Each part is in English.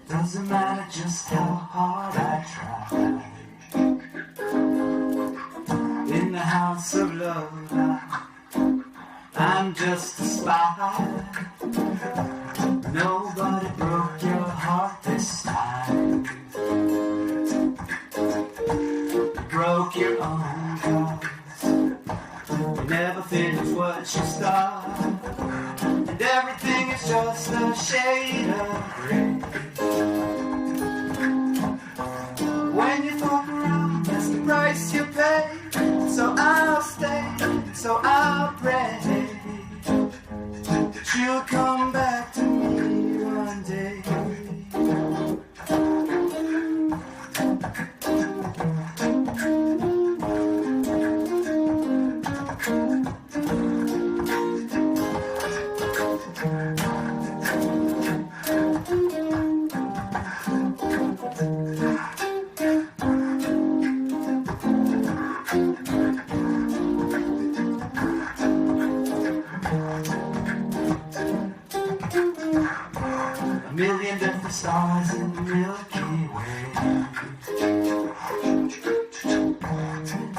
Doesn't matter just how hard I try. In the house of love, I'm just a spy. Nobody broke your heart this time. You broke your own cause. You never finish what you start. And everything is just a shade of gray. When you fuck around, that's the price you pay. So I'll stay, so I'll pray that you'll come back to me one day. A million different stars in the Milky Way.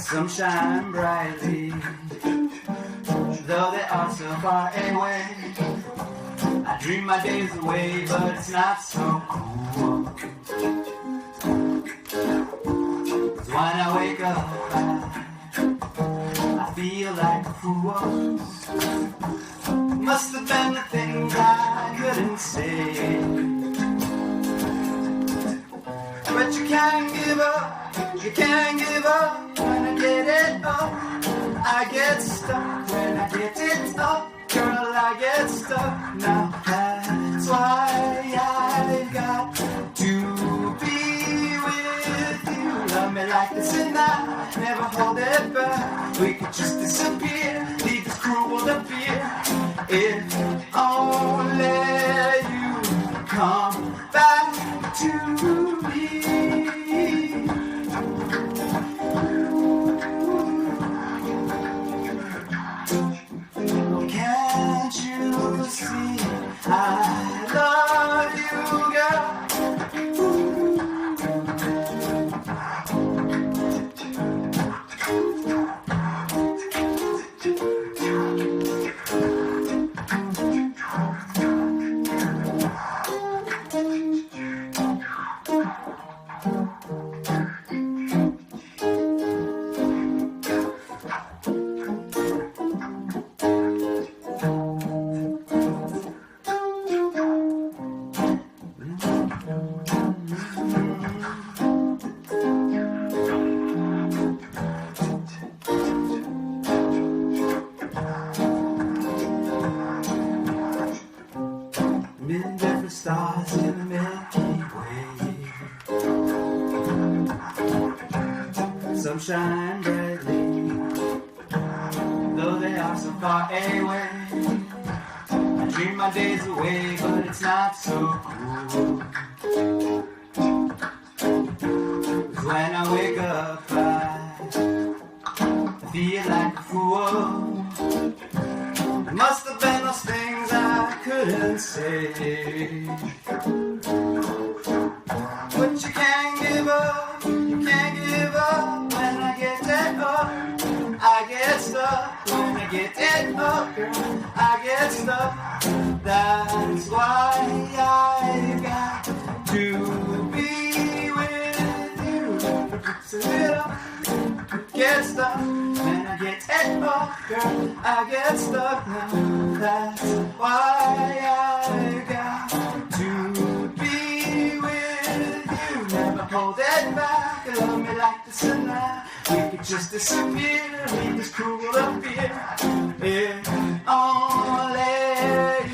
Some shine brightly, though they are so far away. I dream my days away, but it's not so cool. 'Cause when I wake up, I feel like a fool. Must have been the things I couldn't say. But you can't give up, you can't give up. When I get it up, I get stuck. When I get it up, girl, I get stuck. Now that's why I've got to be with you. Love me like this and I never hold it back. We could just disappear, leave this cruel to fear. If only you come back to me. Can't you see I love you, girl? Million different stars in the Milky Way. Some shine brightly, though they are so far away. I dream my days away, but it's not so cool. 'Cause when I wake up, I feel like a fool. It must have been those things I couldn't say. But you can't give up, you can't give up. When I get it up, I get stuck. When I get it up, girl, I get stuck. That's why I got to be with you. Fix it up, get stuck. When I get it up, girl, I get stuck now. That's why I just disappear in this cruel affair. If only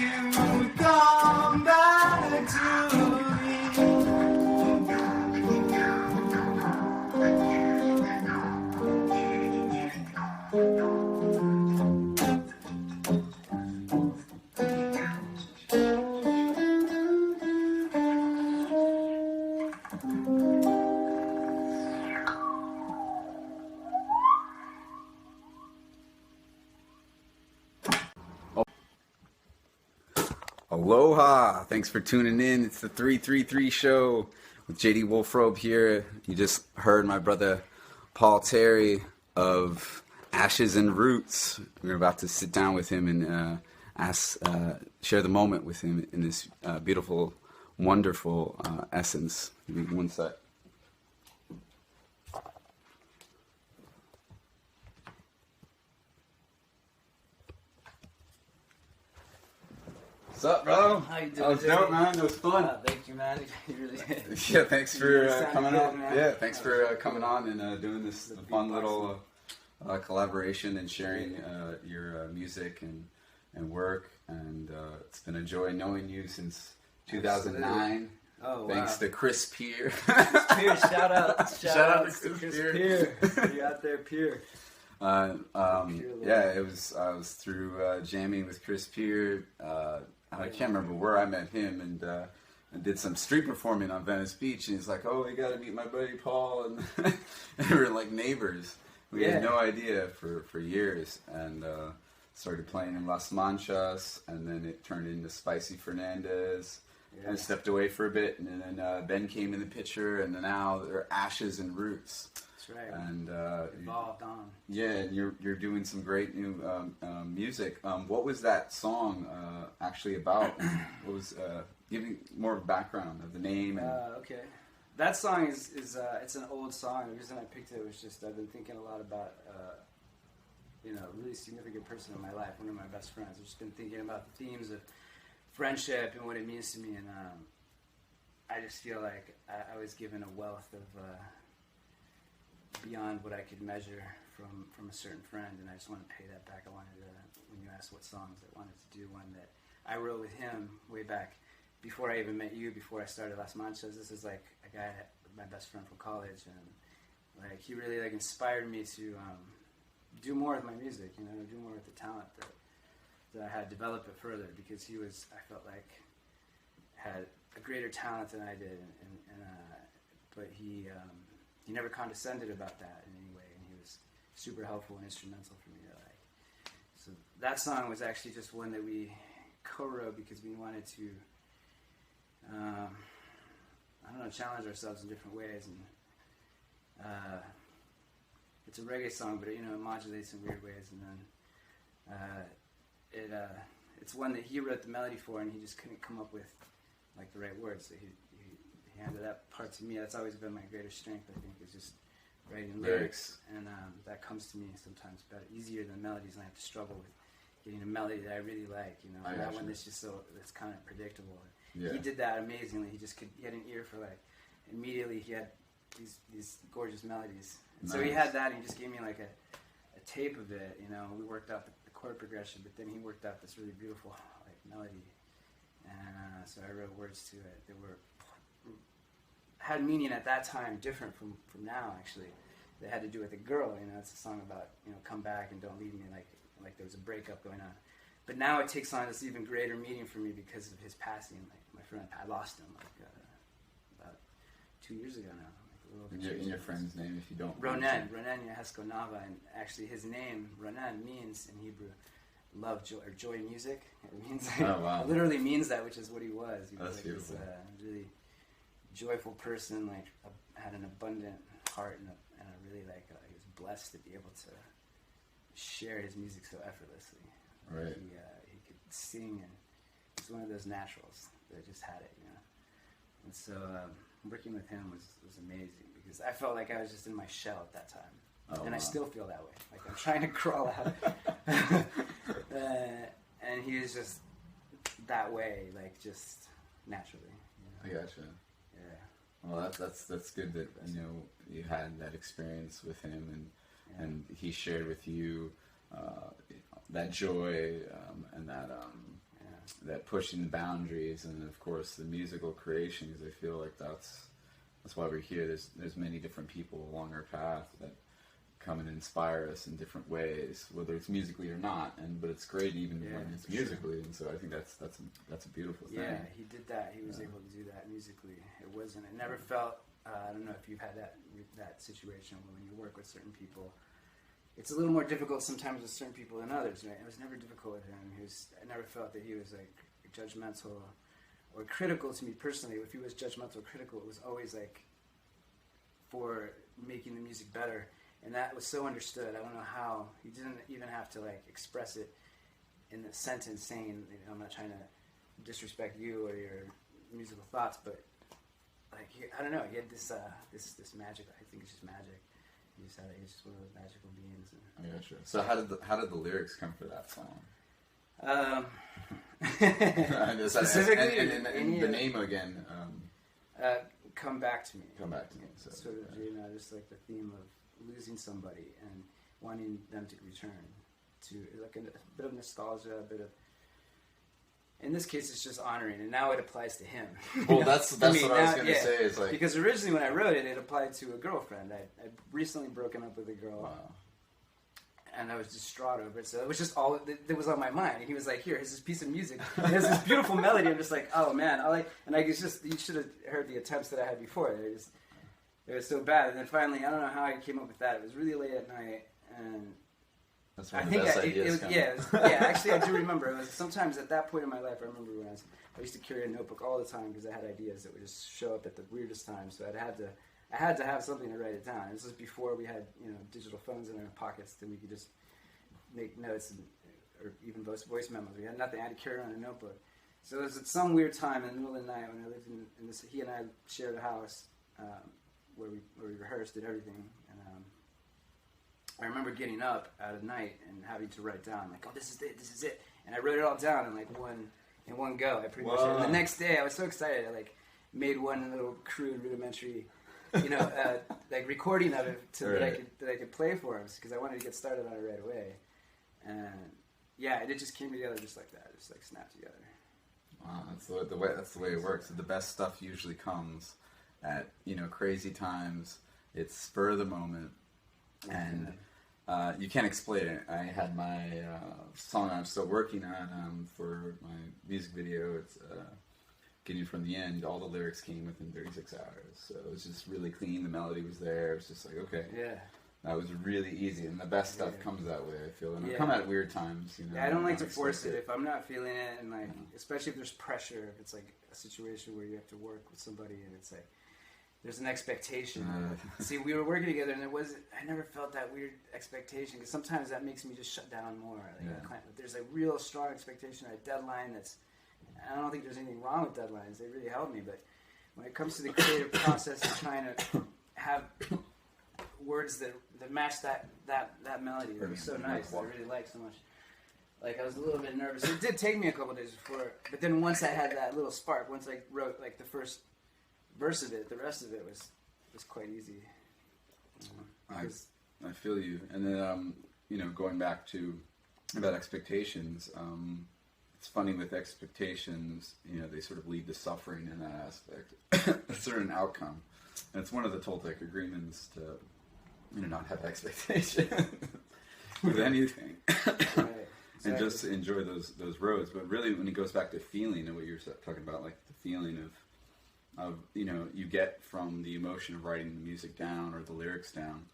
you come back to me. Aloha! Thanks for tuning in. It's the 333 show with JD Wolfrobe here. You just heard my brother Paul Terry of Ashes and Roots. We're about to sit down with him and share the moment with him in this beautiful, wonderful essence. Give me one sec. What's up, bro? How you doing? That was dope, man. It was fun. Thank you, man. You really did. Yeah, thanks for coming good, on. man. Yeah, thanks for coming on and doing this fun little collaboration and sharing your music and work. And it's been a joy knowing you since 2009. Oh, Thanks wow. to Chris Peer. Pierre, shout out to Chris Peer. Peer. You out there, Peer. Yeah, I was through jamming with Chris Peer. I can't remember where I met him, and did some street performing on Venice Beach. And he's like, "Oh, you got to meet my buddy Paul," and we were like neighbors. We had no idea for years, and started playing in Las Manchas, and then it turned into Spicy Fernandez. Yeah. And stepped away for a bit, and then Ben came in the picture, and then now they're Ashes and Roots. That's right. And Evolved on. yeah, and you're doing some great new music. What was that song actually about? What was giving more background of the name? And Okay. That song is it's an old song. The reason I picked it was just I've been thinking a lot about a really significant person in my life, one of my best friends. I've just been thinking about the themes of friendship and what it means to me, and I just feel like I was given a wealth of beyond what I could measure from a certain friend, and I just want to pay that back. I wanted to, when you asked what songs, I wanted to do one that I wrote with him way back before I even met you, before I started Las Manchas. This is like a guy, my best friend from college, and like he really like inspired me to do more with my music, do more with the talent that I had, develop it further, because he was, I felt like, had a greater talent than I did, but he never condescended about that in any way, and he was super helpful and instrumental for me to like. So that song was actually just one that we co-wrote because we wanted to, challenge ourselves in different ways, and it's a reggae song, but it modulates in weird ways, and then it's one that he wrote the melody for, and he just couldn't come up with like the right words, so he handed that part to me. That's always been my greatest strength, I think, is just writing lyrics, and that comes to me sometimes better, easier than melodies, and I have to struggle with getting a melody that I really like, and that one that's just that's kind of predictable. Yeah. He did that amazingly. He had an ear for like, immediately he had these gorgeous melodies. And so he had that, and he just gave me like a tape of it, we worked out the chord progression, but then he worked out this really beautiful like melody, and so I wrote words to it that had meaning at that time, different from now actually. They had to do with a girl, it's a song about come back and don't leave me, like there was a breakup going on. But now it takes on this even greater meaning for me because of his passing. Like my friend, I lost him about 2 years ago now. in your friend's name, if you don't. Ronen Yahesko Nava, and actually his name Ronen means in Hebrew love, joy, or joy music. It means it literally means that, which is what he was. He was like this really joyful person, like had an abundant heart, and a really he was blessed to be able to share his music so effortlessly. Right. He could sing, and he's one of those naturals that just had it, And so working with him was amazing, because I felt like I was just in my shell at that time. I still feel that way. Like I'm trying to crawl out. And he was just that way, like just naturally. I gotcha. Yeah. Well, that's good that you had that experience with him, he shared with you that joy and that pushing the boundaries, and of course the musical creation, because I feel like that's why we're here. There's many different people along our path that come and inspire us in different ways, whether it's musically or not. But it's great even when it's musically, and so I think that's a beautiful thing. Yeah, he did that. He was able to do that musically. It never felt. I don't know if you've had that situation when you work with certain people. It's a little more difficult sometimes with certain people than others. Right? It was never difficult with him. I never felt that he was like judgmental or critical to me personally. If he was judgmental or critical, it was always like for making the music better. And that was so understood. I don't know how. He didn't even have to like express it in a sentence saying, I'm not trying to disrespect you or your musical thoughts, but like I don't know. He had this magic. I think it's just magic. He's just one of those magical beings. Yeah, sure. So how did the lyrics come for that song? Specifically, and the name again. Come back to me. Come back to me. So, sort of, just like the theme of losing somebody and wanting them to return to, like a bit of nostalgia, a bit of. In this case, it's just honoring, and now it applies to him. Well, that's what I was going to say. Is like because originally when I wrote it, it applied to a girlfriend. I'd recently broken up with a girl. Wow. And I was distraught over it, so it was just all that was on my mind. And he was like, "Here, here's this piece of music. It has this beautiful melody." I'm just like, "Oh man, it's just you should have heard the attempts that I had before. It was so bad." And then finally, I don't know how I came up with that. It was really late at night, and that's one of the best ideas. Actually, I do remember. It was sometimes at that point in my life. I remember when I used to carry a notebook all the time because I had ideas that would just show up at the weirdest times. So I had to have something to write it down. This was before we had digital phones in our pockets that we could just make notes or even voice memos. We had nothing. I had to carry around a notebook. So it was at some weird time in the middle of the night when I lived in this. He and I shared a house where we rehearsed and everything. And I remember getting up out of night and having to write down like, "Oh, this is it," and I wrote it all down in like one go. I pretty much. And the next day, I was so excited. I made one little crude, rudimentary. Like recording of it that I could play for him because I wanted to get started on it right away, and it just came together just like that, just like snapped together. Wow, that's the way it works. The best stuff usually comes at crazy times. It's spur of the moment, and you can't explain it. I had my song I'm still working on for my music video. It's Getting from the End. All the lyrics came within 36 hours, so it was just really clean. The melody was there. It was just like, okay, that was really easy, and the best stuff comes that way. I feel, and it'll come at weird times. I don't like to force it if I'm not feeling it, and especially if there's pressure. If it's like a situation where you have to work with somebody, and it's like there's an expectation. See, we were working together, and I never felt that weird expectation because sometimes that makes me just shut down more. There's a real strong expectation, a deadline that's. I don't think there's anything wrong with deadlines. They really help me. But when it comes to the creative process of trying to have words that match that melody, that was so nice. That I really liked so much. Like I was a little bit nervous. It did take me a couple days before. But then once I had that little spark, once I wrote like the first verse of it, the rest of it was quite easy. I feel you. And then going back to about expectations. It's funny with expectations, they sort of lead to suffering in that aspect, a certain outcome. And it's one of the Toltec agreements to, not have expectations with anything. Right, exactly. And just to enjoy those roads. But really, when it goes back to feeling and what you're talking about, like the feeling of you get from the emotion of writing the music down or the lyrics down,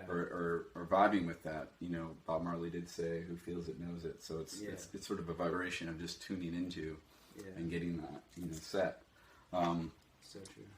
or vibing with that. Bob Marley did say, "Who feels it knows it." So it's sort of a vibration of just tuning into and getting that set. So true.